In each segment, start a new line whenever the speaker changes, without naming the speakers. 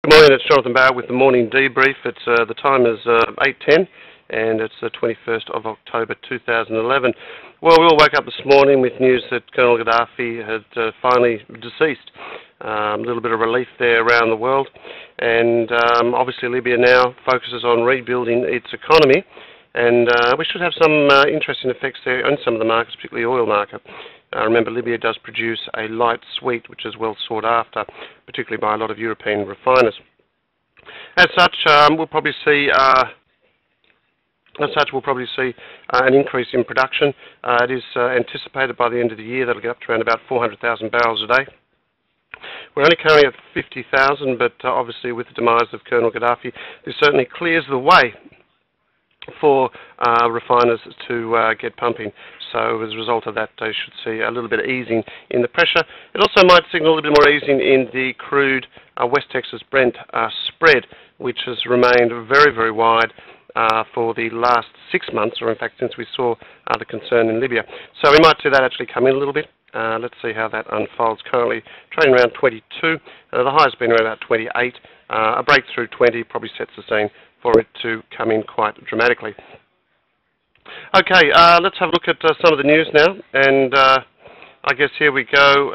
Good morning, it's Jonathan Barrett with the morning debrief. The time is 8:10 and it's the 21st of October 2011. Well, we all woke up this morning with news that Colonel Gaddafi had finally deceased. A little bit of relief there around the world, and obviously Libya now focuses on rebuilding its economy, and we should have some interesting effects there on some of the markets, particularly the oil market. Remember, Libya does produce a light sweet, which is well sought after, particularly by a lot of European refiners. As such, we'll probably see an increase in production. It is anticipated by the end of the year that'll get up to around about 400,000 barrels a day. We're only currently at 50,000, but obviously with the demise of Colonel Gaddafi, this certainly clears the way for refiners to get pumping. So as a result of that, they should see a little bit of easing in the pressure. It also might signal a little bit more easing in the crude West Texas Brent spread, which has remained very, very wide for the last 6 months, or in fact since we saw the concern in Libya. So we might see that actually come in a little bit. Let's see how that unfolds. Currently trading around 22. The high has been around about 28. A breakthrough 20 probably sets the scene for it to come in quite dramatically. Okay, let's have a look at some of the news now, and I guess here we go.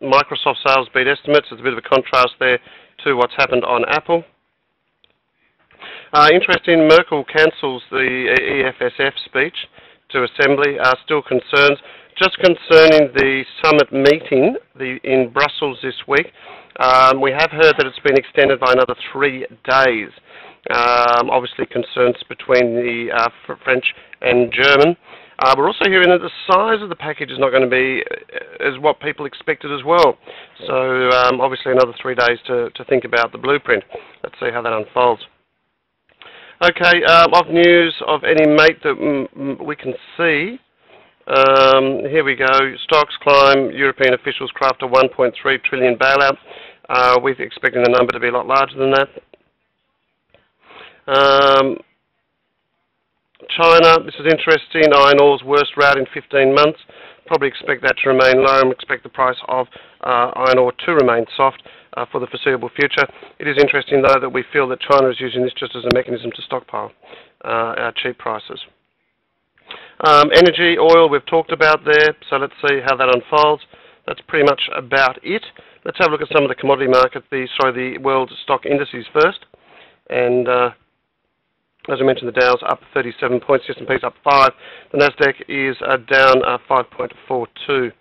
Microsoft sales beat estimates. There's a bit of a contrast there to what's happened on Apple. Interesting, Merkel cancels the EFSF speech to Assembly. Still concerns. Just concerning the summit meeting in Brussels this week, we have heard that it's been extended by another 3 days. Obviously concerns between the French and German. We're also hearing that the size of the package is not going to be as what people expected as well. So obviously another 3 days to think about the blueprint. Let's see how that unfolds. Okay, of news of any mate that we can see. Here we go. Stocks climb. European officials craft a 1.3 trillion bailout. We're expecting the number to be a lot larger than that. China, this is interesting. Iron ore's worst rout in 15 months. Probably expect that to remain low and expect the price of iron ore to remain soft for the foreseeable future. It is interesting, though, that we feel that China is using this just as a mechanism to stockpile at cheap prices. Energy, oil, we've talked about there, so let's see how that unfolds. That's pretty much about it. Let's have a look at some of the commodity market, the world stock indices first. And as I mentioned, the Dow's up 37 points, S&P's up 5. The Nasdaq is down 5.42.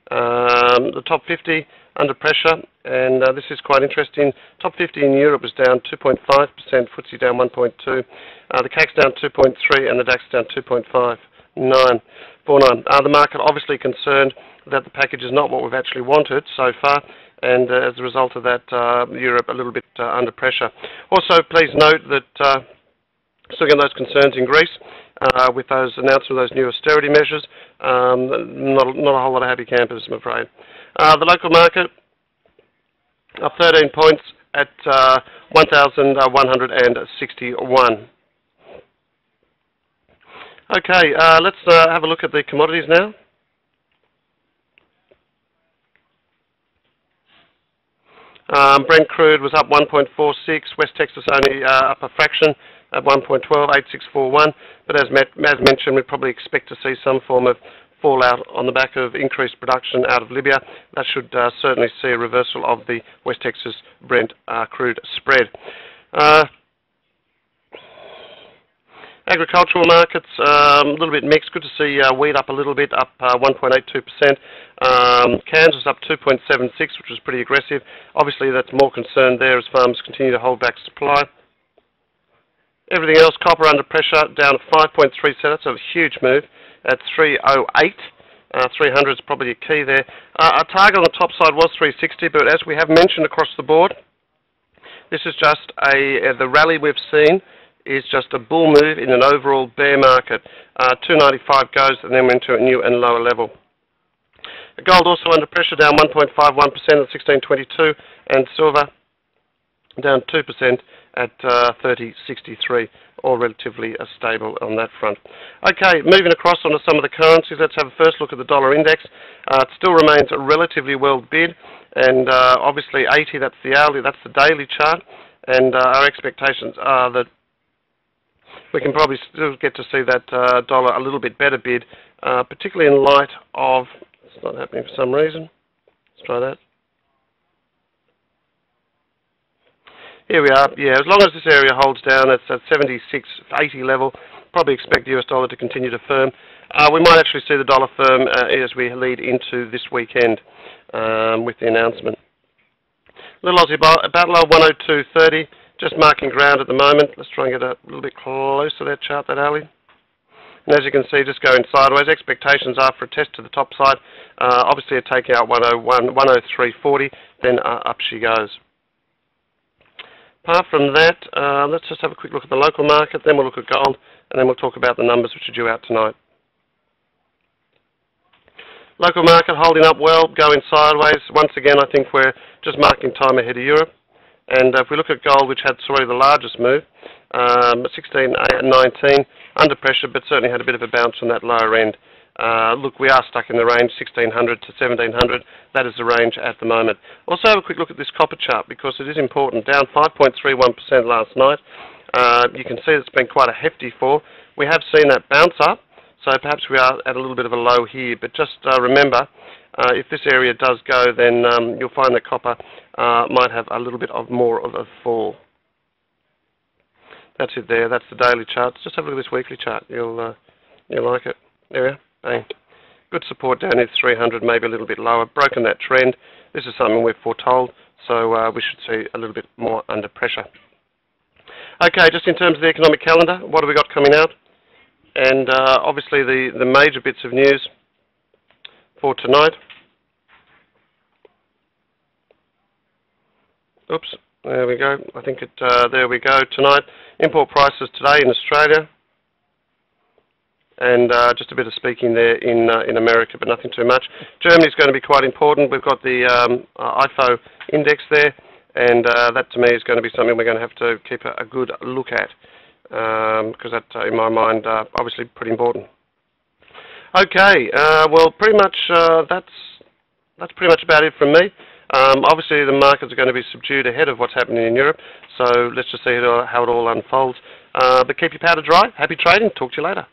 The top 50 under pressure, and this is quite interesting. Top 50 in Europe is down 2.5%, FTSE down 1.2, the CAC's down 2.3, and the DAX down 2.49. The market obviously concerned that the package is not what we've actually wanted so far, and as a result of that, Europe a little bit under pressure. Also, please note that still getting those concerns in Greece with those announcements of those new austerity measures. Not a whole lot of happy campers, I'm afraid. The local market up 13 points at 1,161. Okay, let's have a look at the commodities now. Brent crude was up 1.46. West Texas only up a fraction at 1.12, 8641. But as mentioned, we probably expect to see some form of fallout on the back of increased production out of Libya. That should certainly see a reversal of the West Texas Brent crude spread. Agricultural markets, a little bit mixed. Good to see wheat up a little bit, up 1.82%. Cans was up 2.76, which was pretty aggressive. Obviously, that's more concerned there as farmers continue to hold back supply. Everything else, copper under pressure, down 5.3 cents. That's a huge move at 308. 300 is probably a key there. Our target on the top side was 360, but as we have mentioned across the board, this is just the rally we've seen is just a bull move in an overall bear market. 295 goes and then went to a new and lower level. Gold also under pressure, down 1.51% at 1622, and silver down 2% at 30.63. all relatively stable on that front. Okay, moving across onto some of the currencies, let's have a first look at the dollar index. It still remains relatively well bid, and obviously 80, that's the hourly, that's the daily chart, and our expectations are that we can probably still get to see that dollar a little bit better bid, particularly in light of, it's not happening for some reason, let's try that. Here we are, yeah, as long as this area holds down, it's at 76.80 level, probably expect the US dollar to continue to firm. We might actually see the dollar firm as we lead into this weekend with the announcement. Little Aussie Battler, 102.30, just marking ground at the moment. Let's try and get a little bit closer to that chart, that alley. And as you can see, just going sideways. Expectations are for a test to the top side. Obviously a takeout 103.40, then up she goes. Apart from that, let's just have a quick look at the local market, then we'll look at gold, and then we'll talk about the numbers which are due out tonight. Local market holding up well, going sideways. Once again, I think we're just marking time ahead of Europe. And if we look at gold, which had sort of the largest move, 16.19, under pressure, but certainly had a bit of a bounce on that lower end. Look, we are stuck in the range, 1600 to 1700. That is the range at the moment. Also have a quick look at this copper chart because it is important. Down 5.31% last night. You can see it's been quite a hefty fall. We have seen that bounce up, so perhaps we are at a little bit of a low here. But just remember, if this area does go, then you'll find that copper might have a little bit of more of a fall. That's it there. That's the daily chart. Just have a look at this weekly chart. You'll like it. There we are. Bang. Good support down at 300, maybe a little bit lower. Broken that trend. This is something we've foretold, so we should see a little bit more under pressure. Okay, just in terms of the economic calendar, what have we got coming out? And obviously the major bits of news for tonight. Oops, there we go. I think there we go. Tonight, import prices today in Australia. And just a bit of speaking there in America, but nothing too much. Germany's going to be quite important. We've got the IFO index there, and that to me is going to be something we're going to have to keep a good look at, because that, in my mind, obviously pretty important. Okay, well, pretty much that's pretty much about it from me. Obviously, the markets are going to be subdued ahead of what's happening in Europe, so let's just see how it all unfolds. But keep your powder dry. Happy trading. Talk to you later.